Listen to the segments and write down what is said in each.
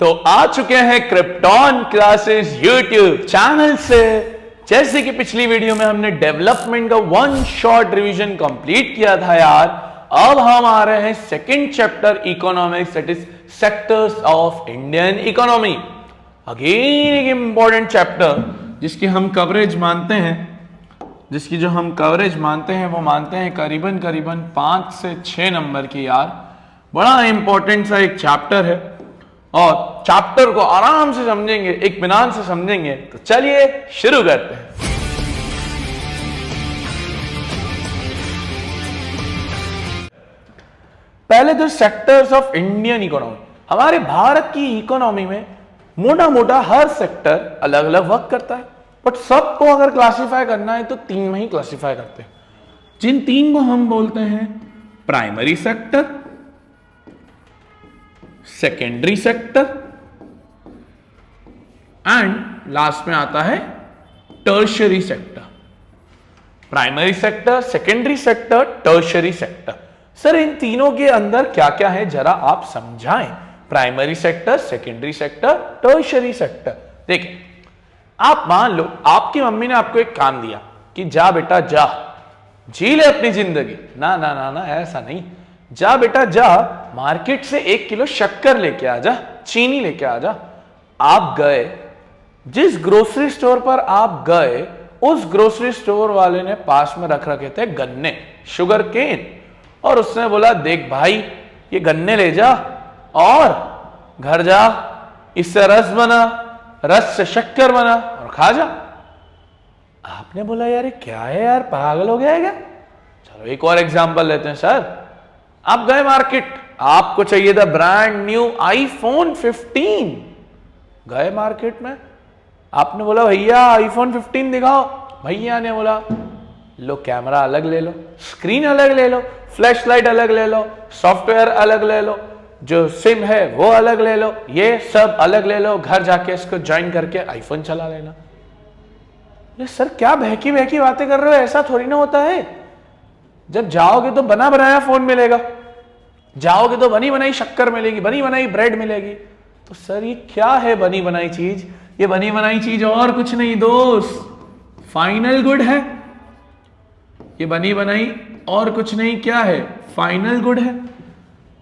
तो आ चुके हैं क्रिप्टॉन क्लासेस यूट्यूब चैनल से। जैसे कि पिछली वीडियो में हमने डेवलपमेंट का वन शॉट रिवीजन कंप्लीट किया था यार, अब हम आ रहे हैं second chapter economics, that is sectors of Indian economy. Again एक इंपॉर्टेंट चैप्टर जिसकी हम कवरेज मानते हैं, वो मानते हैं करीबन 5 से 6 नंबर की यार। बड़ा इंपॉर्टेंट सा एक चैप्टर है और चैप्टर को आराम से समझेंगे, इत्मीनान से समझेंगे। तो चलिए शुरू करते हैं। पहले तो सेक्टर्स ऑफ इंडियन इकोनॉमी। हमारे भारत की इकोनॉमी में मोटा मोटा हर सेक्टर अलग अलग वर्क करता है, बट सबको अगर क्लासिफाई करना है तो 3 में ही क्लासिफाई करते हैं। जिन 3 को हम बोलते हैं primary sector, secondary sector and last में आता है tertiary sector. Primary sector, secondary sector, tertiary sector. Sir इन तीनों के अंदर क्या क्या है जरा आप समझाएं। Primary sector, secondary sector, tertiary sector. देखिए, आप मान लो आपकी मम्मी ने आपको एक काम दिया कि जा बेटा जा, जी ले अपनी जिंदगी। ना ना ना ना, ऐसा नहीं। जा बेटा जा, मार्केट से 1 किलो शक्कर लेके आ जा, चीनी लेके आ जा। आप गए, जिस ग्रोसरी स्टोर पर आप गए, उस ग्रोसरी स्टोर वाले ने पास में रख रखे थे गन्ने, शुगर केन, और उसने बोला देख भाई ये गन्ने ले जा और घर जा, इससे रस बना, रस से शक्कर बना और खा जा। आपने बोला यार ये क्या है यार, पागल हो गया है क्या? चलो एक और एग्जांपल लेते हैं। सर आप गए मार्केट, आपको चाहिए था ब्रांड न्यू आईफोन 15। गए मार्केट में, आपने बोला भैया आईफोन 15 दिखाओ। भैया ने बोला लो कैमरा अलग ले लो, स्क्रीन अलग ले लो, फ्लैश लाइट अलग ले लो, सॉफ्टवेयर अलग ले लो, जो सिम है वो अलग ले लो, ये सब अलग ले लो, घर जाके इसको ज्वाइन करके आईफोन चला लेना। ये सर क्या बहकी बहकी बातें कर रहे हो, ऐसा थोड़ी ना होता है। जब जाओगे तो बना बनाया फोन मिलेगा, जाओगे तो बनी बनाई शक्कर मिलेगी, बनी बनाई ब्रेड मिलेगी। तो सर ये क्या है बनी बनाई चीज? ये बनी बनाई चीज और कुछ नहीं दोस्त, फाइनल गुड है। ये बनी बनाई और कुछ नहीं, क्या है? फाइनल गुड है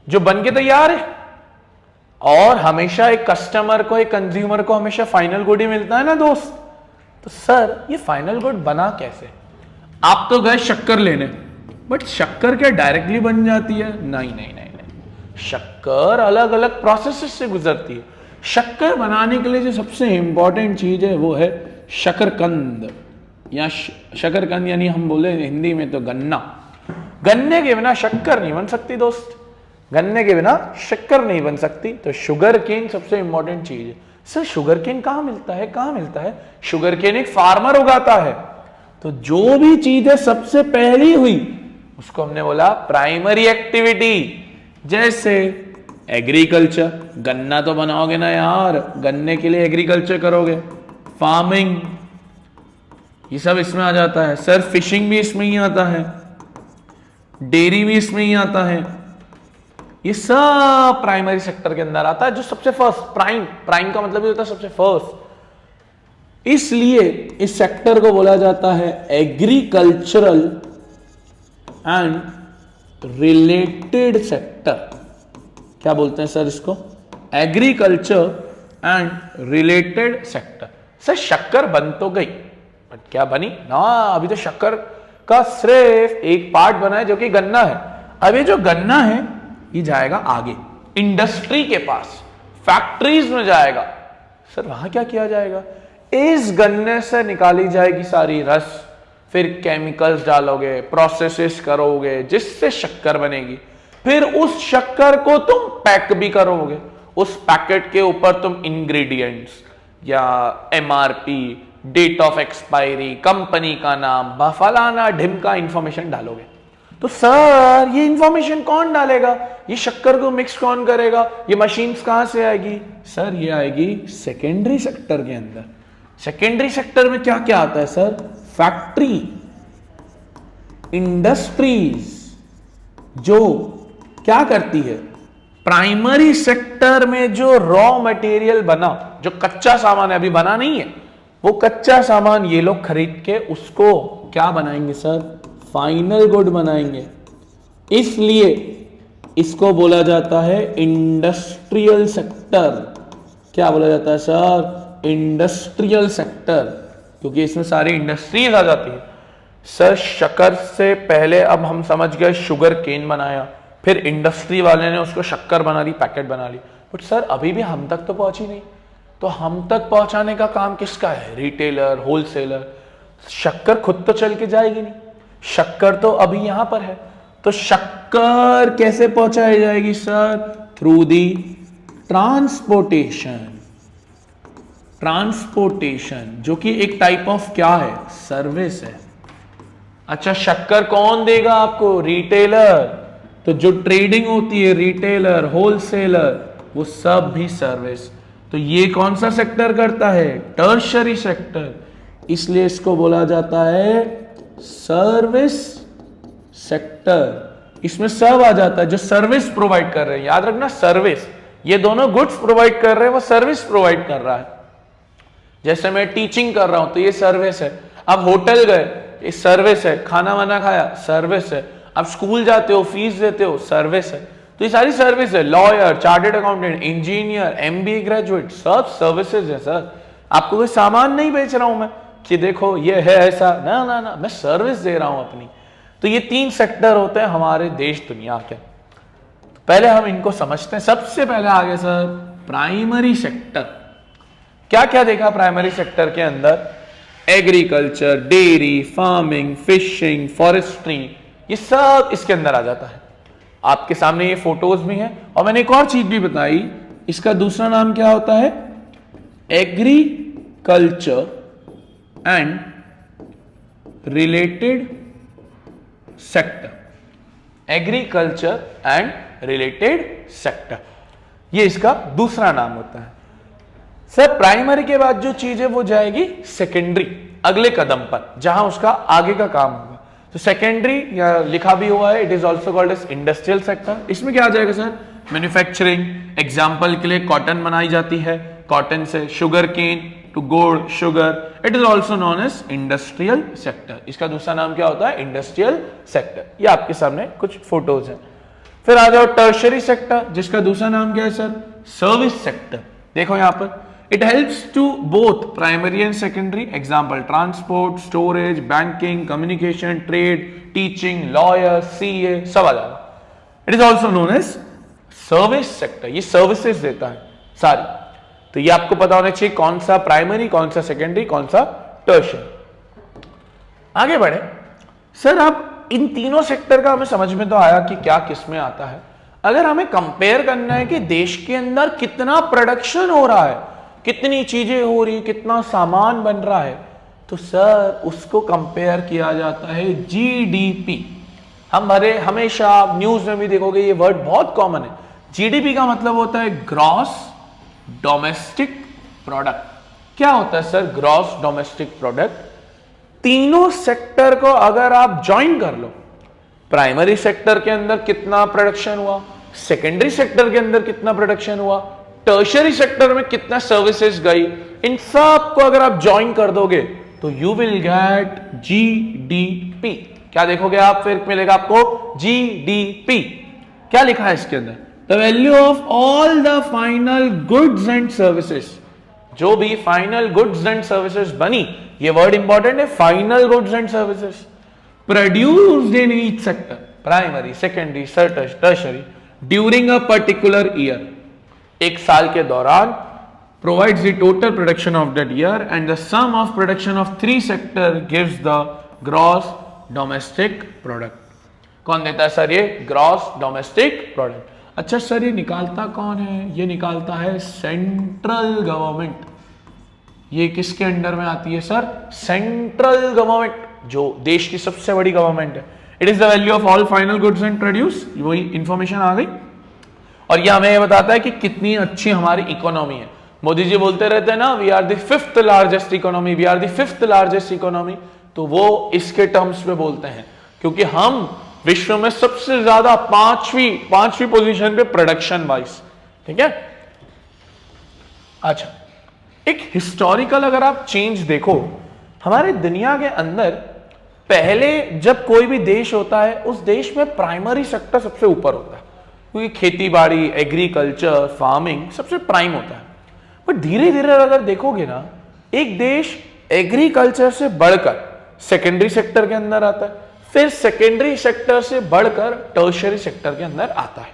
जो बन के तैयार है। और हमेशा एक कस्टमर को, एक कंज्यूमर को हमेशा फाइनल गुड ही मिलता है ना दोस्त। तो सर ये फाइनल गुड बना कैसे? आप तो गए शक्कर लेने, बट शक्कर क्या डायरेक्टली बन जाती है? नहीं नहीं नहीं नहीं, शक्कर अलग अलग प्रोसेस से गुजरती है। शक्कर बनाने के लिए जो सबसे इंपॉर्टेंट चीज है वो है शकरकंद, या शकरकंद यानी हम बोले हिंदी में तो गन्ना। गन्ने के बिना शक्कर नहीं बन सकती दोस्त, गन्ने के बिना शक्कर नहीं बन सकती। तो शुगर केन सबसे इंपॉर्टेंट चीज है। सर शुगर केन कहां मिलता है? कहां मिलता है? शुगर केन एक फार्मर उगाता है। तो जो भी चीजें सबसे पहली हुई उसको हमने बोला प्राइमरी एक्टिविटी। जैसे एग्रीकल्चर, गन्ना तो बनाओगे ना यार, गन्ने के लिए एग्रीकल्चर करोगे, फार्मिंग, ये सब इसमें आ जाता है। सर फिशिंग भी इसमें ही आता है, डेयरी भी इसमें ही आता है। ये सब प्राइमरी सेक्टर के अंदर आता है। जो सबसे फर्स्ट, प्राइम का मतलब ये होता है सबसे फर्स्ट। इसलिए इस सेक्टर को बोला जाता है एग्रीकल्चरल एंड रिलेटेड सेक्टर। क्या बोलते हैं सर इसको? Agriculture and related sector. Sir शक्कर बन तो गई, बट क्या बनी ना, अभी तो शक्कर का सिर्फ एक पार्ट बना है जो कि गन्ना है। अब ये जो गन्ना है ये जाएगा आगे इंडस्ट्री के पास, फैक्ट्रीज में जाएगा। सर वहां क्या किया जाएगा? इस गन्ने से निकाली जाएगी सारी रस, फिर केमिकल्स डालोगे, प्रोसेसेस करोगे जिससे शक्कर बनेगी। फिर उस शक्कर को तुम पैक भी करोगे, उस पैकेट के ऊपर तुम इंग्रेडिएंट्स या MRP, date of expiry, company का नाम, फलाना ढिमका इंफॉर्मेशन डालोगे। तो सर ये इंफॉर्मेशन कौन डालेगा? ये शक्कर को मिक्स कौन करेगा? ये मशीन्स कहां से आएगी? सर ये आएगी सेकेंडरी सेक्टर के अंदर। सेकेंडरी सेक्टर में क्या क्या आता है सर? फैक्ट्री, इंडस्ट्रीज, जो क्या करती है? प्राइमरी सेक्टर में जो रॉ मटेरियल बना, जो कच्चा सामान है, अभी बना नहीं है, वो कच्चा सामान ये लोग खरीद के उसको क्या बनाएंगे सर, फाइनल गुड बनाएंगे। इसलिए इसको बोला जाता है इंडस्ट्रियल सेक्टर। क्या बोला जाता है सर, इंडस्ट्रियल सेक्टर, क्योंकि इसमें सारी इंडस्ट्रीज आ जाती है। सर शक्कर से पहले अब हम समझ गए शुगर केन बनाया, फिर इंडस्ट्री वाले ने उसको शक्कर बना ली, पैकेट बना ली, बट सर अभी भी हम तक तो पहुंची नहीं। तो हम तक पहुंचाने का काम किसका है, रिटेलर, होलसेलर। शक्कर खुद तो चल के जाएगी नहीं, शक्कर तो अभी यहां पर है। तो शक्कर कैसे पहुंचाई जाएगी sir, through the transportation. Transportation जो कि एक टाइप ऑफ क्या है, सर्विस है। अच्छा शक्कर कौन देगा आपको, रिटेलर। तो जो ट्रेडिंग होती है, रिटेलर, होलसेलर, वो सब भी सर्विस। तो ये कौन सा सेक्टर करता है, टर्शरी सेक्टर। इसलिए इसको बोला जाता है सर्विस सेक्टर। इसमें सब आ जाता है जो सर्विस प्रोवाइड कर रहे हैं। याद रखना सर्विस, ये दोनों गुड्स प्रोवाइड कर रहे हैं, वो सर्विस प्रोवाइड कर रहा है। जैसे मैं टीचिंग कर रहा हूं तो ये सर्विस है। अब होटल गए, ये सर्विस है। खाना वाना खाया, सर्विस है। अब स्कूल जाते हो, फीस देते हो, सर्विस है। तो ये सारी सर्विस है। Lawyer, chartered accountant, engineer, MBA graduate, सब सर्विसेज है सर। आपको कोई सामान नहीं बेच रहा हूं मैं कि देखो ये है ऐसा, ना ना ना, मैं सर्विस दे रहा हूं अपनी। तो ये 3 सेक्टर होते हैं हमारे देश दुनिया के। तो पहले हम इनको समझते हैं। सबसे पहले आगे सर प्राइमरी सेक्टर। क्या क्या देखा प्राइमरी सेक्टर के अंदर, agriculture, dairy, farming, fishing, forestry, ये सब इसके अंदर आ जाता है। आपके सामने ये फोटोज भी हैं। और मैंने एक और चीज भी बताई, इसका दूसरा नाम क्या होता है, agriculture and related sector. Agriculture and related sector, ये इसका दूसरा नाम होता है। सर प्राइमरी के बाद जो चीज है वो जाएगी सेकेंडरी, अगले कदम पर, जहां उसका आगे का काम होगा। तो सेकेंडरी या लिखा भी हुआ है, it is also called as industrial sector. इसमें क्या आ जाएगा सर, मैन्युफैक्चरिंग। एग्जाम्पल के लिए कॉटन बनाई जाती है, कॉटन से शुगर केन टू गुड़, sugar, it is also known as industrial sector. इसका दूसरा नाम क्या होता है, इंडस्ट्रियल सेक्टर। ये आपके सामने कुछ फोटोज हैं। फिर आ जाओ टर्शरी सेक्टर, जिसका दूसरा नाम क्या है सर, सर्विस सेक्टर। देखो यहां पर, it helps to both primary and secondary. Example, transport, storage, banking, communication, trade, teaching, lawyer, CA, सब आ जाएगा। It is also known as service sector. ये services देता है सारी। तो ये आपको पता होना चाहिए कौन सा प्राइमरी, कौन सा सेकेंडरी, कौन सा टर्शियरी। आगे बढ़े सर, अब इन तीनों सेक्टर का हमें समझ में तो आया कि क्या किस में आता है। अगर हमें कंपेयर करना है कि देश के अंदर कितना प्रोडक्शन हो रहा है, कितनी चीजें हो रही, कितना सामान बन रहा है, तो सर उसको कंपेयर किया जाता है जीडीपी। हमेशा न्यूज में भी देखोगे ये वर्ड बहुत कॉमन है। जीडीपी का मतलब होता है ग्रॉस डोमेस्टिक प्रोडक्ट। क्या होता है सर ग्रॉस डोमेस्टिक प्रोडक्ट? तीनों सेक्टर को अगर आप ज्वाइन कर लो, प्राइमरी सेक्टर के अंदर कितना प्रोडक्शन हुआ, सेकेंडरी सेक्टर के अंदर कितना प्रोडक्शन हुआ, टर्शियरी सेक्टर में कितना सर्विसेज गई, इन सब को अगर आप ज्वाइन कर दोगे तो यू विल गेट जीडीपी। क्या देखोगे आप, फिर मिलेगा आपको जीडीपी। क्या लिखा है इसके अंदर, the value of all the final goods and services. जो भी फाइनल गुड्स एंड सर्विसेज बनी, ये वर्ड इंपॉर्टेंट है, final goods and services produced in each sector, primary, secondary, tertiary, during a particular year, एक साल के दौरान, provides the total production of that year and the sum of production of 3 sector gives the gross domestic product. कौन देता है sir ये gross domestic product? अच्छा sir ये निकालता कौन है? ये निकालता है सेंट्रल गवर्नमेंट। ये किसके अंडर में आती है सर? सेंट्रल गवर्नमेंट, जो देश की सबसे बड़ी गवर्नमेंट है। It is the value of all final goods and produce. वही इंफॉर्मेशन आ गई। और ये हमें बताता है कि कितनी अच्छी हमारी इकोनॉमी है। मोदी जी बोलते रहते हैं ना, we are the 5th largest economy, we are the 5th largest economy. तो वो इसके टर्म्स में बोलते हैं, क्योंकि हम विश्व में सबसे ज्यादा पांचवी पोजीशन पे प्रोडक्शन वाइज, ठीक है। अच्छा, एक हिस्टोरिकल अगर आप चेंज देखो, हमारे दुनिया के अंदर पहले जब कोई भी देश होता है उस देश में प्राइमरी सेक्टर सबसे ऊपर होता है, क्योंकि खेती बाड़ी, एग्रीकल्चर, फार्मिंग सबसे प्राइम होता है। पर धीरे धीरे अगर देखोगे ना, एक देश एग्रीकल्चर से बढ़कर सेकेंडरी सेक्टर के अंदर आता है, फिर सेकेंडरी सेक्टर से बढ़कर टर्शियरी सेक्टर के अंदर आता है।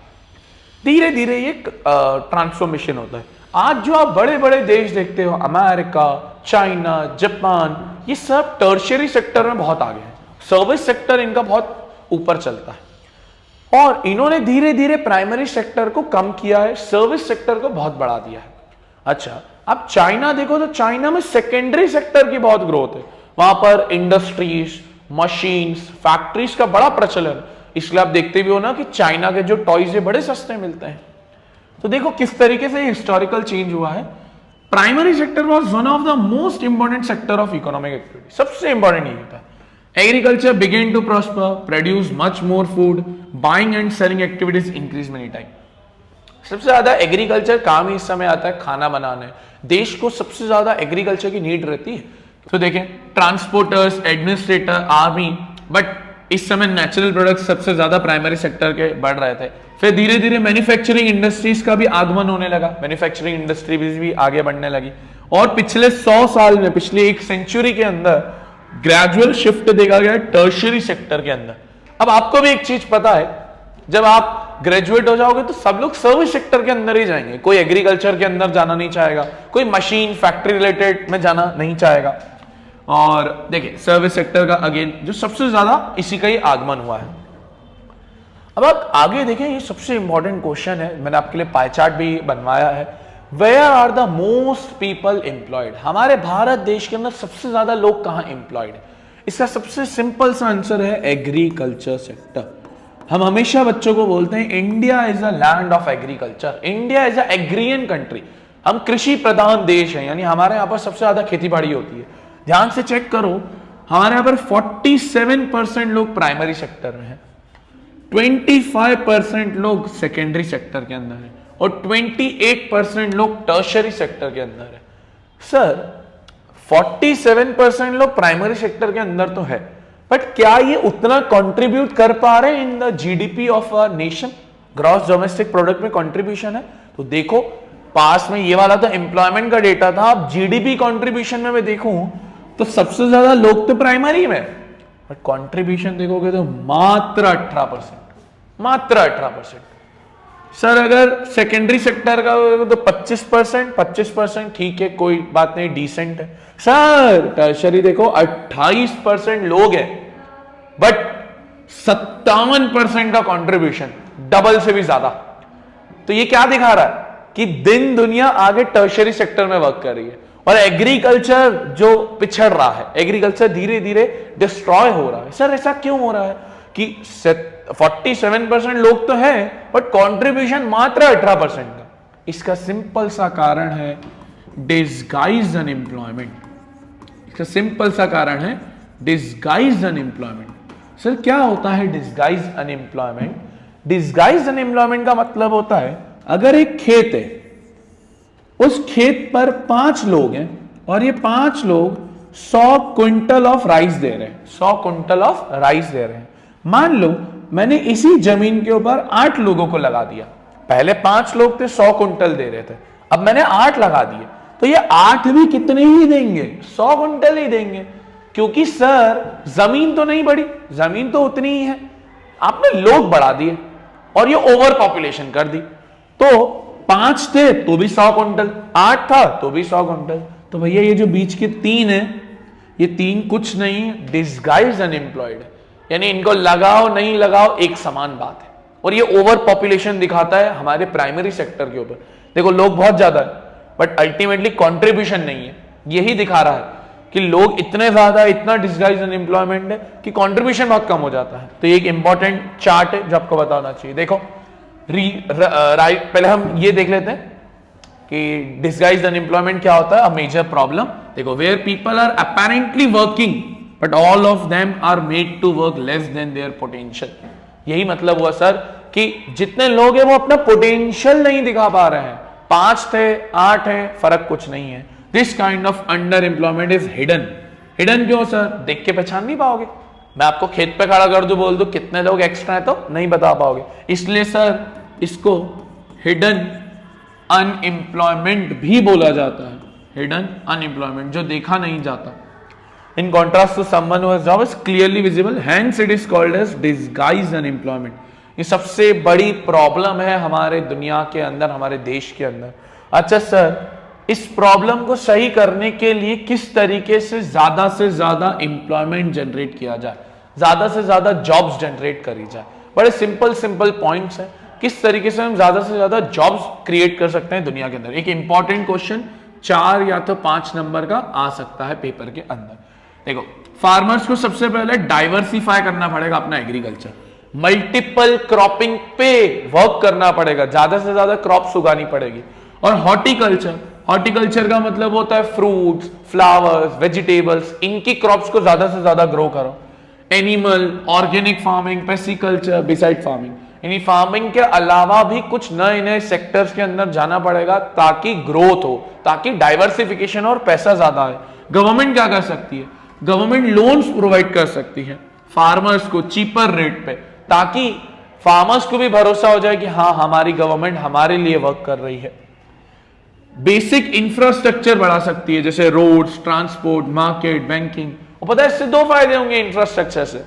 धीरे धीरे ये ट्रांसफॉर्मेशन होता है। आज जो आप बड़े बड़े देश देखते हो, अमेरिका, चाइना, जापान, ये सब टर्शियरी सेक्टर में बहुत आगे हैं। सर्विस सेक्टर इनका बहुत ऊपर चलता है और इन्होंने धीरे धीरे प्राइमरी सेक्टर को कम किया है, सर्विस सेक्टर को बहुत बढ़ा दिया है। अच्छा, आप चाइना देखो तो चाइना में सेकेंडरी सेक्टर की बहुत ग्रोथ है। वहां पर इंडस्ट्रीज, मशीन्स, फैक्ट्रीज का बड़ा प्रचलन, इसलिए आप देखते भी हो ना कि चाइना के जो टॉयज है बड़े सस्ते मिलते हैं। तो देखो किस तरीके से हिस्टोरिकल चेंज हुआ है। Primary sector was one of the most important sector of economic activity. सबसे इंपॉर्टेंट ये होता है। Agriculture began to prosper, produce much more food, buying and selling activities increase many time. सबसे ज्यादा एग्रीकल्चर काम ही इस समय आता है खाना बनाने। देश को सबसे ज्यादा एग्रीकल्चर की नीड रहती है। तो देखें, ट्रांसपोर्टर्स, एडमिनिस्ट्रेटर, आर्मी, बट इस समय नेचुरल प्रोडक्ट्स सबसे ज्यादा प्राइमरी सेक्टर के बढ़ रहे थे। फिर धीरे धीरे मैन्युफैक्चरिंग इंडस्ट्रीज का भी आगमन होने लगा, मैन्युफैक्चरिंग इंडस्ट्री भी आगे बढ़ने लगी और पिछले 100 साल में, पिछले एक सेंचुरी के अंदर ग्रेजुअल शिफ्ट देखा गया टर्शियरी सेक्टर के अंदर। अब आपको भी एक चीज पता है, जब आप ग्रेजुएट हो जाओगे तो सब लोग सर्विस सेक्टर के अंदर ही जाएंगे। कोई एग्रीकल्चर के अंदर जाना नहीं चाहेगा, कोई मशीन फैक्ट्री रिलेटेड में जाना नहीं चाहेगा। और देखिए सर्विस सेक्टर का अगेन जो सबसे ज्यादा इसी का ही आगमन हुआ है। अब आप आगे देखें, ये सबसे इंपॉर्टेंट क्वेश्चन है, मैंने आपके लिए पाई चार्ट भी बनवाया है। Where are the most people employed? हमारे भारत देश के अंदर सबसे ज्यादा लोग कहां एम्प्लॉयड है? इसका सबसे सिंपल सा आंसर है एग्रीकल्चर सेक्टर। हम हमेशा बच्चों को बोलते हैं India is a land of agriculture, India is a agrarian country. हम कृषि प्रधान देश हैं, यानी हमारे यहाँ पर सबसे ज्यादा खेती बाड़ी होती है। ध्यान से चेक करो, हमारे यहाँ पर 47% लोग प्राइमरी सेक्टर में हैं, 25% लोग सेकेंडरी सेक्टर के अंदर है और 28% लोग टर्शियरी सेक्टर के अंदर है। सर 47% लोग प्राइमरी सेक्टर के अंदर तो है, बट क्या ये उतना कंट्रीब्यूट कर पा रहे हैं in the GDP of a nation? Gross domestic product में कंट्रीब्यूशन है। तो देखो पास में ये वाला तो एम्प्लॉयमेंट का डेटा था, अब जीडीपी कंट्रीब्यूशन में मैं देखूं तो सबसे ज्यादा लोग तो प्राइमरी में, बट कंट्रीब्यूशन देखोगे तो मात्र 18%, मात्र 18%। सर अगर सेकेंडरी सेक्टर का तो 25% ठीक है, कोई बात नहीं, डिसेंट है। सर टर्शियरी देखो 28% लोग हैं, बट 57% का कंट्रीब्यूशन, डबल से भी ज्यादा। तो ये क्या दिखा रहा है कि दिन दुनिया आगे टर्शियरी सेक्टर में वर्क कर रही है और एग्रीकल्चर जो पिछड़ रहा है, एग्रीकल्चर धीरे धीरे डिस्ट्रॉय हो रहा है। सर ऐसा क्यों हो रहा है कि 47% लोग तो है बट कंट्रीब्यूशन मात्र 18% का? इसका सिंपल सा कारण है डिस्गाइज्ड अनएम्प्लॉयमेंट। इसका सिंपल सा कारण है डिस्गाइज्ड अनएम्प्लॉयमेंट। सर क्या होता है डिस्गाइज्ड अनएम्प्लॉयमेंट? डिस्गाइज्ड अनएम्प्लॉयमेंट का मतलब होता है अगर एक खेत है, उस खेत पर 5 लोग हैं और ये 5 लोग 100 क्विंटल ऑफ राइस दे रहे हैं, 100 क्विंटल ऑफ राइस दे रहे हैं। मान लो मैंने इसी जमीन के ऊपर 8 लोगों को लगा दिया। पहले 5 लोग थे 100 क्विंटल दे रहे थे, अब मैंने 8 लगा दिए, तो ये 8 भी कितने ही देंगे? 100 क्विंटल ही देंगे, क्योंकि सर जमीन तो नहीं बढ़ी, जमीन तो उतनी ही है, आपने लोग बढ़ा दिए और ये ओवर पॉपुलेशन कर दी। तो 5 थे तो भी 100 क्विंटल, 8 था तो भी 100 क्विंटल। तो भैया ये जो बीच के 3 है, ये 3 कुछ नहीं, डिस्गाइज्ड अनएम्प्लॉयड है, यानी इनको लगाओ नहीं लगाओ एक समान बात है। और ये ओवर पॉपुलेशन दिखाता है हमारे प्राइमरी सेक्टर के ऊपर। देखो लोग बहुत ज्यादा है बट अल्टीमेटली कंट्रीब्यूशन नहीं है। यही दिखा रहा है कि लोग इतने ज्यादा, इतना डिस्गाइज्ड अनएम्प्लॉयमेंट है कि कंट्रीब्यूशन बहुत कम हो जाता है। तो ये एक इंपॉर्टेंट चार्ट है जो आपको बताना चाहिए। देखो पहले हम ये देख लेते हैं कि डिस्गाइज्ड अनएम्प्लॉयमेंट क्या होता है, अ मेजर प्रॉब्लम। देखो where people are apparently working but all of them are made to work less than their potential. यही मतलब हुआ सर कि जितने लोग हैं वो अपना पोटेंशियल नहीं दिखा पा रहे हैं। 5 थे 8 है, फर्क कुछ नहीं है। This kind of under employment is hidden. Hidden क्यों सर? देख के पहचान नहीं पाओगे। मैं आपको खेत पे खड़ा कर दूं, बोल दूं कितने लोग एक्स्ट्रा है, तो नहीं बता पाओगे। इसलिए सर इसको हिडन अनएम्प्लॉयमेंट भी बोला जाता है। हिडन अनएम्प्लॉयमेंट, जो देखा नहीं जाता। In contrast to someone who has job is clearly visible, hence it is called as disguised unemployment. ये सबसे बड़ी प्रॉब्लम है हमारे दुनिया के अंदर, हमारे देश के अंदर। अच्छा सर, इस प्रॉब्लम को सही करने के लिए किस तरीके से ज्यादा एम्प्लॉयमेंट जनरेट किया जाए, ज्यादा से ज्यादा जॉब्स जनरेट करी जाए? बड़े सिंपल पॉइंट्स हैं, किस तरीके से हम ज्यादा से ज्यादा जॉब्स क्रिएट कर सकते हैं दुनिया के अंदर। एक इंपॉर्टेंट क्वेश्चन 4 या तो 5 नंबर का आ सकता है पेपर के अंदर। देखो, फार्मर्स को सबसे पहले डाइवर्सिफाई करना पड़ेगा अपना एग्रीकल्चर, मल्टीपल क्रॉपिंग पे वर्क करना पड़ेगा, ज्यादा से ज्यादा क्रॉप्स उगानी पड़ेगी। और हॉर्टिकल्चर का मतलब होता है फ्रूट्स, फ्लावर्स, वेजिटेबल्स, इनकी क्रॉप्स को ज्यादा से ज्यादा ग्रो करो। Animal, organic farming, pisciculture, beside farming, यानी फार्मिंग के अलावा भी कुछ नए सेक्टर्स के अंदर जाना पड़ेगा ताकि ग्रोथ हो, ताकि डाइवर्सिफिकेशन और पैसा ज्यादा आए। गवर्नमेंट क्या कर सकती है? गवर्नमेंट लोन्स प्रोवाइड कर सकती है फार्मर्स को चीपर रेट पे, ताकि फार्मर्स को भी भरोसा हो जाए कि हाँ, हमारी गवर्नमेंट हमारे लिए वर्क कर रही है। बेसिक इंफ्रास्ट्रक्चर बढ़ा सकती है, जैसे रोड्स, ट्रांसपोर्ट, मार्केट, बैंकिंग। और पता है इससे 2 फायदे होंगे इंफ्रास्ट्रक्चर से।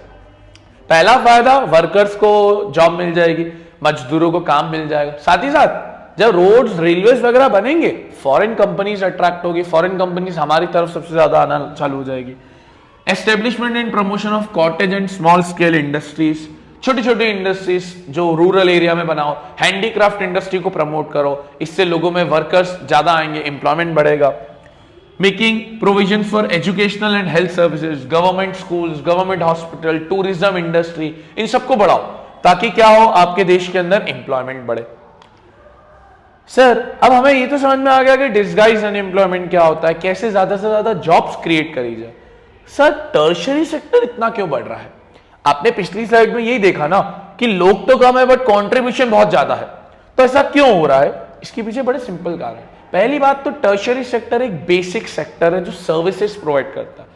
पहला फायदा, वर्कर्स को जॉब मिल जाएगी, मजदूरों को काम मिल जाएगा। साथ ही साथ जब रोड्स, रेलवेज वगैरह बनेंगे, फॉरेन कंपनीज अट्रैक्ट होगी, फॉरेन कंपनीज हमारी तरफ सबसे ज्यादा आना चालू हो जाएगी। Establishment and promotion of cottage and small scale industries, छोटी छोटी इंडस्ट्रीज जो रूरल एरिया में बनाओ, हैंडीक्राफ्ट इंडस्ट्री को प्रमोट करो, इससे लोगों में वर्कर्स ज्यादा आएंगे, एम्प्लॉयमेंट बढ़ेगा। Making provision for educational and health services, government schools, government hospital, tourism industry, इन सबको बढ़ाओ ताकि क्या हो, आपके देश के अंदर एम्प्लॉयमेंट बढ़े। सर, अब हमें ये तो समझ में आ गया कि डिसगाइज अनएम्प्लॉयमेंट क्या होता है, कैसे ज्यादा से ज्यादा जॉब्स क्रिएट करी जाए। सर, टर्शियरी सेक्टर इतना क्यों बढ़ रहा है? आपने पिछली स्लाइड में यही देखा ना कि लोग तो कम है बट कंट्रीब्यूशन बहुत ज्यादा है। तो ऐसा क्यों हो रहा है? इसके पीछे बड़े सिंपल कारण है। पहली बात तो टर्शियरी सेक्टर एक बेसिक सेक्टर है जो सर्विसेज प्रोवाइड करता है,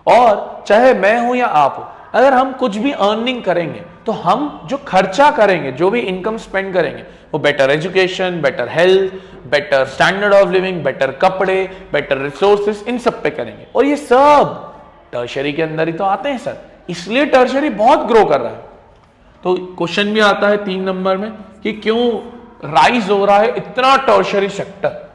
और चाहे मैं हूं या आप हो, अगर हम कुछ भी अर्निंग करेंगे तो हम जो खर्चा करेंगे, जो भी इनकम स्पेंड करेंगे, वो better education, better health, better standard of living, better कपड़े, बेटर रिसोर्सेज, इन सब पे करेंगे। और ये सब टर्शियरी के अंदर ही तो आते हैं सर, इसलिए टर्शियरी बहुत ग्रो कर रहा है। तो क्वेश्चन भी आता है 3 नंबर में कि क्यों राइज हो रहा है इतना टर्शियरी सेक्टर।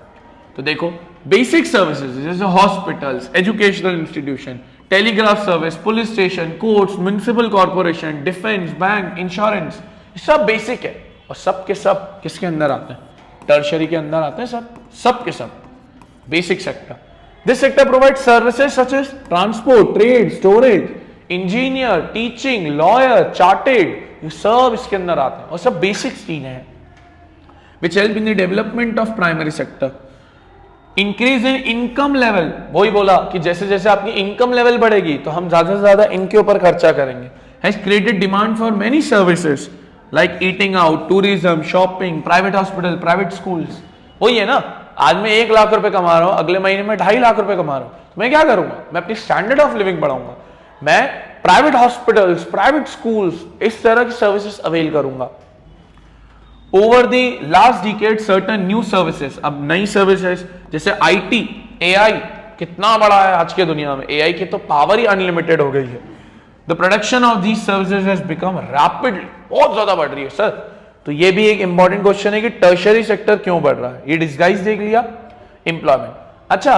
तो देखो, बेसिक सर्विसेज जैसे hospitals, educational institution, telegraph service, police station, courts, municipal corporation, defence, bank, insurance, सब बेसिक है। और सब के सब किसके अंदर आते हैं? टर्शियरी के अंदर आते हैं सर, सब के सब basic sector. This sector provide services such as transport, trade, storage, engineer, teaching, lawyer, chartered, ये सब इसके अंदर आते हैं और सब बेसिक चीजें हैं। Which help in the development of primary sector. Increase in income level, वही बोला कि जैसे जैसे आपकी इनकम लेवल बढ़ेगी तो हम ज्यादा से ज्यादा इनके ऊपर खर्चा करेंगे। Has created demand for many services like eating out, tourism, shopping, private hospital, private schools. वही है ना, आज मैं 1 लाख रुपए कमा रहा हूं, अगले महीने में 2.5 लाख रुपए कमा रहा हूं, तो मैं क्या करूंगा? मैं अपनी स्टैंडर्ड ऑफ लिविंग बढ़ाऊंगा, मैं प्राइवेट हॉस्पिटल्स, प्राइवेट स्कूल्स, इस तरह की सर्विसेज अवेल करूंगा। Over the last decade certain new services, अब नई सर्विसेज जैसे आईटी, एआई कितना बड़ा है आज के दुनिया में, एआई की तो पावर ही अनलिमिटेड हो गई है। The production of these services has become rapidly, बहुत ज्यादा बढ़ रही है सर। तो ये भी एक इंपॉर्टेंट क्वेश्चन है कि टर्शियरी सेक्टर क्यों बढ़ रहा है। ये डिस्गाइज देख लिया, एम्प्लॉयमेंट। अच्छा,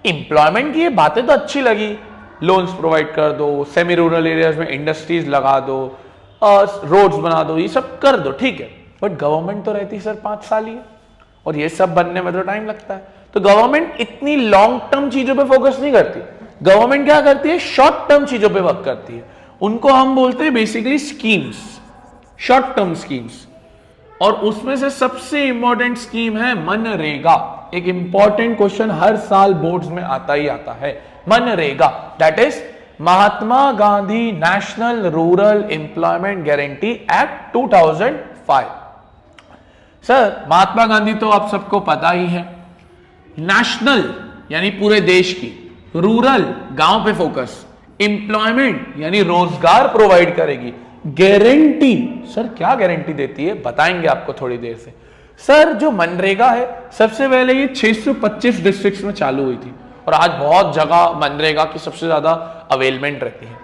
एम्प्लॉयमेंट की ये बातें तो अच्छी लगी, लोन्स प्रोवाइड कर दो, सेमी रूरल एरियाज में इंडस्ट्रीज लगा दो, रोड्स बना दो, ये सब कर दो, ठीक है। बट गवर्नमेंट तो रहती सर 5 साल ही है और ये सब बनने में तो टाइम लगता है। तो गवर्नमेंट इतनी लॉन्ग टर्म चीजों पे फोकस नहीं करती। गवर्नमेंट क्या करती है? शॉर्ट टर्म चीजों पे वर्क करती है। उनको हम बोलते हैं basically schemes, short term schemes. और उसमें से सबसे इंपॉर्टेंट स्कीम है मनरेगा। एक इंपॉर्टेंट क्वेश्चन हर साल बोर्ड्स में आता ही आता है, MNREGA, that is Mahatma Gandhi national rural employment guarantee act 2005। Sir Mahatma Gandhi तो आप सबको पता ही है, नेशनल यानी पूरे देश की, रूरल गांव पे फोकस, एम्प्लॉयमेंट यानी रोजगार प्रोवाइड करेगी, गारंटी सर क्या गारंटी देती है बताएंगे आपको थोड़ी देर से। सर जो मनरेगा है सबसे पहले ये 625 डिस्ट्रिक्ट्स में चालू हुई थी और आज बहुत जगह मनरेगा की सबसे ज्यादा अवेलमेंट रहती है।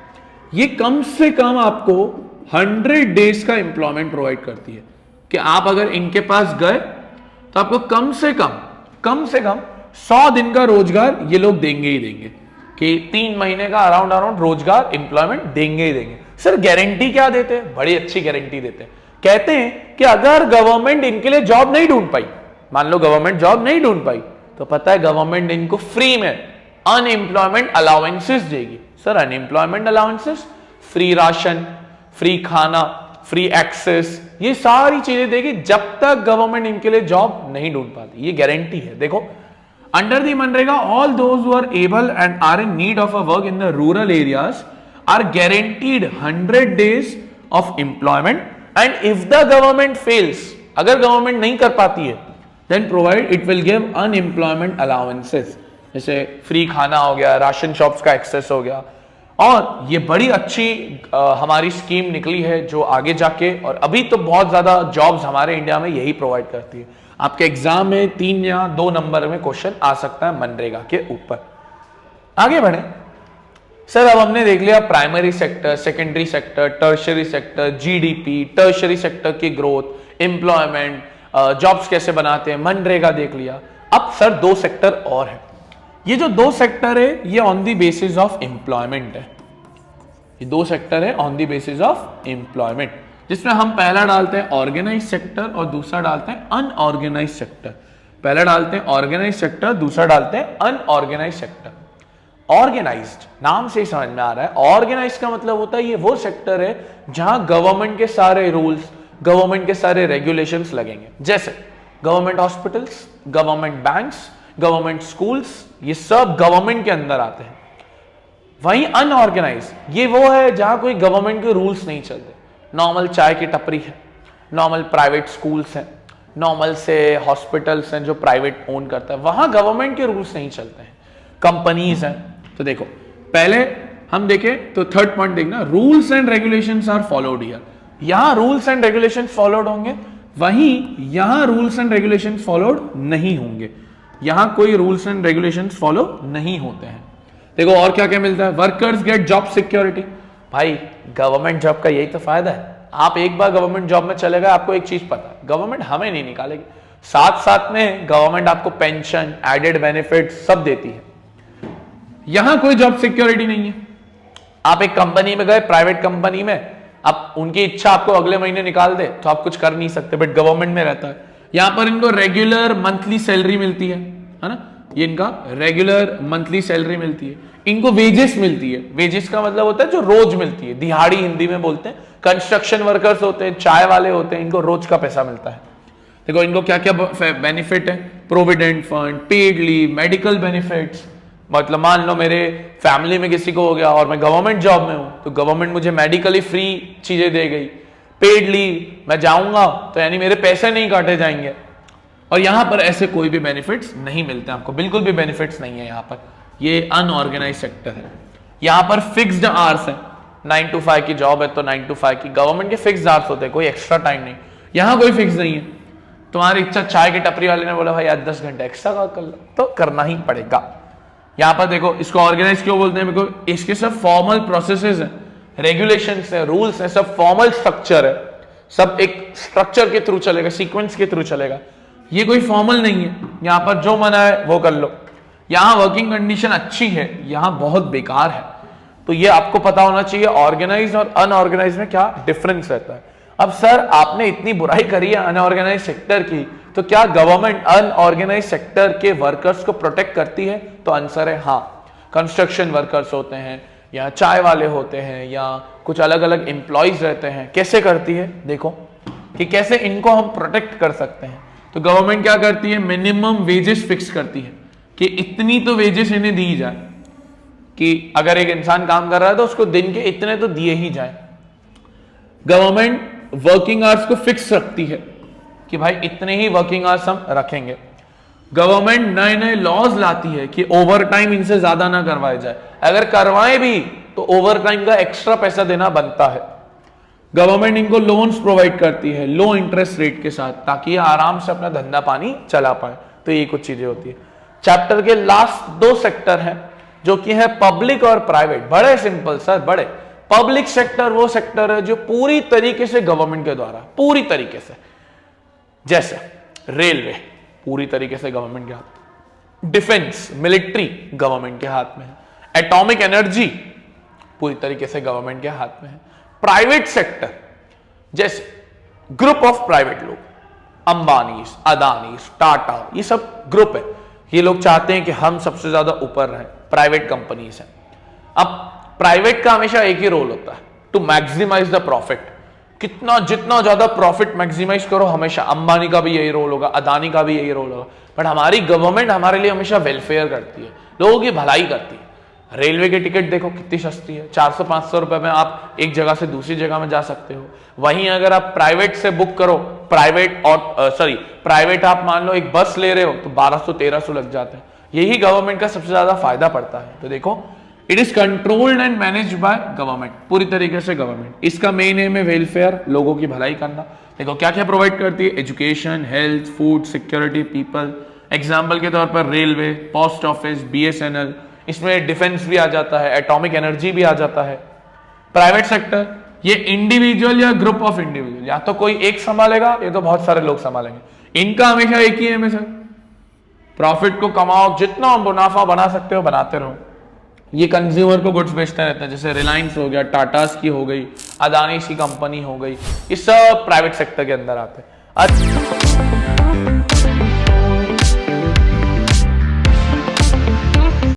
ये कम से कम आपको 100 डेज का एम्प्लॉयमेंट प्रोवाइड करती है कि आप अगर इनके पास गए तो आपको कम से कम 100 दिन का रोजगार ये लोग देंगे ही देंगे, कि 3 महीने का अराउंड रोजगार एम्प्लॉयमेंट देंगे ही देंगे। सर गारंटी क्या देते हैं? बड़ी अच्छी गारंटी देते हैं। कहते हैं कि अगर गवर्नमेंट इनके लिए जॉब नहीं ढूंढ पाई, मान लो गवर्नमेंट जॉब नहीं ढूंढ पाई, तो पता है गवर्नमेंट इनको फ्री में अनएम्प्लॉयमेंट अलाउंसेस देगी। Sir unemployment allowances, free ration, free खाना, फ्री एक्सेस, ये सारी चीजें देगी जब तक गवर्नमेंट इनके लिए जॉब नहीं ढूंढ पाती। ये गारंटी है। देखो, अंडर दी मनरेगा all those who are able and are in need of a work in the rural areas are guaranteed 100 days of employment and if the government fails, अगर गवर्नमेंट नहीं कर पाती है, then provide it will give unemployment allowances, जैसे free खाना हो गया, ration shops का एक्सेस हो गया। और ये बड़ी अच्छी हमारी स्कीम निकली है जो आगे जाके, और अभी तो बहुत ज्यादा जॉब्स हमारे इंडिया में यही प्रोवाइड करती है। आपके एग्जाम में 3 या 2 नंबर में क्वेश्चन आ सकता है मनरेगा के ऊपर। आगे बढ़े सर, अब हमने देख लिया primary sector, secondary sector, tertiary sector, GDP, tertiary sector की ग्रोथ, एम्प्लॉयमेंट, जॉब्स कैसे बनाते हैं, मनरेगा देख लिया। अब सर 2 सेक्टर और है। ये जो 2 सेक्टर है ये on the basis of employment है। ये 2 सेक्टर है on the basis of employment, जिसमें हम पहला डालते हैं ऑर्गेनाइज सेक्टर और दूसरा डालते हैं अनऑर्गेनाइज सेक्टर। पहला डालते हैं ऑर्गेनाइज सेक्टर, दूसरा डालते हैं अनऑर्गेनाइज सेक्टर। ऑर्गेनाइज्ड नाम से ही समझ में आ रहा है, ऑर्गेनाइज का मतलब होता है ये वो सेक्टर है जहां गवर्नमेंट के सारे रूल्स, गवर्नमेंट के सारे रेगुलेशंस लगेंगे, जैसे government hospitals, government banks, government schools, ये सब गवर्नमेंट के अंदर आते हैं। वहीं अनऑर्गेनाइज ये वो है जहां कोई गवर्नमेंट के रूल्स नहीं चलते। नॉर्मल चाय की टपरी है, नॉर्मल प्राइवेट स्कूल्स हैं, नॉर्मल से हॉस्पिटल्स हैं जो प्राइवेट ओन करता है, वहां गवर्नमेंट के रूल्स नहीं चलते हैं। कंपनीज हैं, तो देखो पहले हम देखें तो थर्ड पॉइंट देखना, rules and regulations are followed here. यहां रूल्स एंड रेगुलेशंस फॉलोड होंगे, वहीं यहां रूल्स एंड रेगुलेशंस फॉलोड नहीं होंगे। यहां कोई रूल्स एंड रेगुलेशंस फॉलो नहीं होते हैं। देखो और क्या क्या मिलता है, वर्कर्स गेट जॉब सिक्योरिटी। भाई गवर्नमेंट जॉब का यही तो फायदा है। आप एक बार गवर्नमेंट जॉब में चले गए, आपको एक चीज पता है, गवर्नमेंट हमें नहीं निकालेगी, साथ साथ में गवर्नमेंट आपको पेंशन, एडेड बेनिफिट सब देती है। यहां कोई जॉब सिक्योरिटी नहीं है। आप एक कंपनी में गए, प्राइवेट कंपनी में, अब उनकी इच्छा आपको अगले महीने निकाल दे तो आप कुछ कर नहीं सकते, बट गवर्नमेंट में रहता है। यहां पर इनको रेगुलर मंथली सैलरी मिलती है ना, ये इनका रेगुलर मंथली सैलरी मिलती है। इनको वेजेस मिलती है, वेजेस का मतलब होता है जो रोज मिलती है, दिहाड़ी हिंदी में बोलते हैं। कंस्ट्रक्शन वर्कर्स होते हैं, चाय वाले होते हैं, इनको रोज का पैसा मिलता है। देखो इनको क्या क्या बेनिफिट है, provident fund, paid leave, medical benefits. मतलब मान लो मेरे फैमिली में किसी को हो गया और मैं गवर्नमेंट जॉब में हूं, तो गवर्नमेंट मुझे मेडिकली फ्री चीजें दे गई। पेड लीव, मैं जाऊंगा तो यानी मेरे पैसे नहीं काटे जाएंगे। और यहां पर ऐसे कोई भी बेनिफिट्स नहीं मिलते आपको, बिल्कुल भी बेनिफिट्स नहीं है यहां पर। ये अनऑर्गेनाइज सेक्टर है। यहां पर फिक्स्ड आवर्स है, 9 to 5 की जॉब है तो 9 to 5 की, गवर्नमेंट के फिक्स्ड आवर्स होते हैं, कोई एक्स्ट्रा टाइम नहीं। यहां कोई फिक्स नहीं है, तुम्हारी इच्छा, चाय की टपरी वाले ने बोला भाई आज 10 घंटे एक्स्ट्रा कर लो तो करना ही पड़ेगा। यहां पर देखो इसको ऑर्गेनाइज क्यों बोलते हैं, बिकॉज इसके सब फॉर्मल प्रोसेसेस हैं, रेगुलेशंस है, रूल्स है, सब फॉर्मल स्ट्रक्चर है, सब एक स्ट्रक्चर के थ्रू चलेगा, सीक्वेंस के थ्रू चलेगा। ये कोई फॉर्मल नहीं है, यहां पर जो मना है वो कर लो। यहां वर्किंग कंडीशन अच्छी है, यहां बहुत बेकार है। तो ये आपको पता होना चाहिए ऑर्गेनाइज और अनऑर्गेनाइज में क्या डिफरेंस रहता है। अब सर आपने इतनी बुराई करी है अनऑर्गेनाइज सेक्टर की, तो क्या गवर्नमेंट अनऑर्गेनाइज सेक्टर के वर्कर्स को प्रोटेक्ट करती है? तो आंसर है हाँ। कंस्ट्रक्शन वर्कर्स होते हैं या चाय वाले होते हैं या कुछ अलग अलग एम्प्लॉयज रहते हैं, कैसे करती है देखो कि कैसे इनको हम प्रोटेक्ट कर सकते हैं। तो गवर्नमेंट क्या करती है, मिनिमम वेजेस फिक्स करती है कि इतनी तो वेजेस इन्हें दी जाए, कि अगर एक इंसान काम कर रहा है तो उसको दिन के इतने तो दिए ही जाए। गवर्नमेंट वर्किंग आवर्स को फिक्स रखती है कि भाई इतने ही वर्किंग आवर्स हम रखेंगे। गवर्नमेंट नए नए लॉज लाती है कि ओवर टाइम इनसे ज्यादा ना करवाए जाए, अगर करवाए भी तो ओवर टाइम का एक्स्ट्रा पैसा देना बनता है। गवर्नमेंट इनको लोन्स प्रोवाइड करती है लो इंटरेस्ट रेट के साथ, ताकि ये आराम से अपना धंधा पानी चला पाए। तो ये कुछ चीजें होती है। चैप्टर के लास्ट 2 सेक्टर हैं जो कि है पब्लिक और प्राइवेट। बड़े सिंपल सर, बड़े। पब्लिक सेक्टर वो सेक्टर है जो पूरी तरीके से गवर्नमेंट के द्वारा, पूरी तरीके से, जैसे रेलवे पूरी तरीके से गवर्नमेंट के हाथ में, डिफेंस मिलिट्री गवर्नमेंट के हाथ में है, एटॉमिक एनर्जी पूरी तरीके से गवर्नमेंट के हाथ में है। प्राइवेट सेक्टर जैसे ग्रुप ऑफ प्राइवेट लोग, अंबानी, अदानी, टाटा, ये सब ग्रुप है। ये लोग चाहते हैं कि हम सबसे ज्यादा ऊपर रहें, प्राइवेट कंपनीज हैं। अब प्राइवेट का हमेशा एक ही रोल होता है, टू मैक्सिमाइज द प्रॉफिट। जितना ज्यादा प्रॉफिट मैक्सिमाइज करो, हमेशा अंबानी का भी यही रोल होगा, अदानी का भी यही रोल होगा। बट हमारी गवर्नमेंट हमारे लिए हमेशा वेलफेयर करती है, लोगों की भलाई करती है। रेलवे की टिकट देखो कितनी सस्ती है, 400-500 रुपए में आप एक जगह से दूसरी जगह में जा सकते हो। वहीं अगर आप प्राइवेट से बुक करो, प्राइवेट आप मान लो एक बस ले रहे हो तो 1200-1300 लग जाते हैं। यही गवर्नमेंट का सबसे ज्यादा फायदा पड़ता है। तो देखो, it is controlled and manage by government, पूरी तरीके से गवर्नमेंट। इसका मेन एम है वेलफेयर, लोगों की भलाई करना। देखो क्या क्या प्रोवाइड करती है, education, health, food security, people. Example के तौर पर रेलवे, पोस्ट ऑफिस, BSNL, इसमें डिफेंस भी आ जाता है, एटॉमिक एनर्जी भी आ जाता है। प्राइवेट सेक्टर ये इंडिविजुअल या ग्रुप ऑफ इंडिविजुअल, या तो कोई एक संभालेगा या तो बहुत सारे लोग संभालेंगे। इनका हमेशा एक ही एम है सर, प्रॉफिट को कमाओ, जितना मुनाफा बना सकते हो बनाते रहो। ये कंज्यूमर को गुड्स बेचते रहते हैं, जैसे रिलायंस हो गया, टाटास की हो गई, अदानी की कंपनी हो गई, ये सब प्राइवेट सेक्टर के अंदर आते हैं।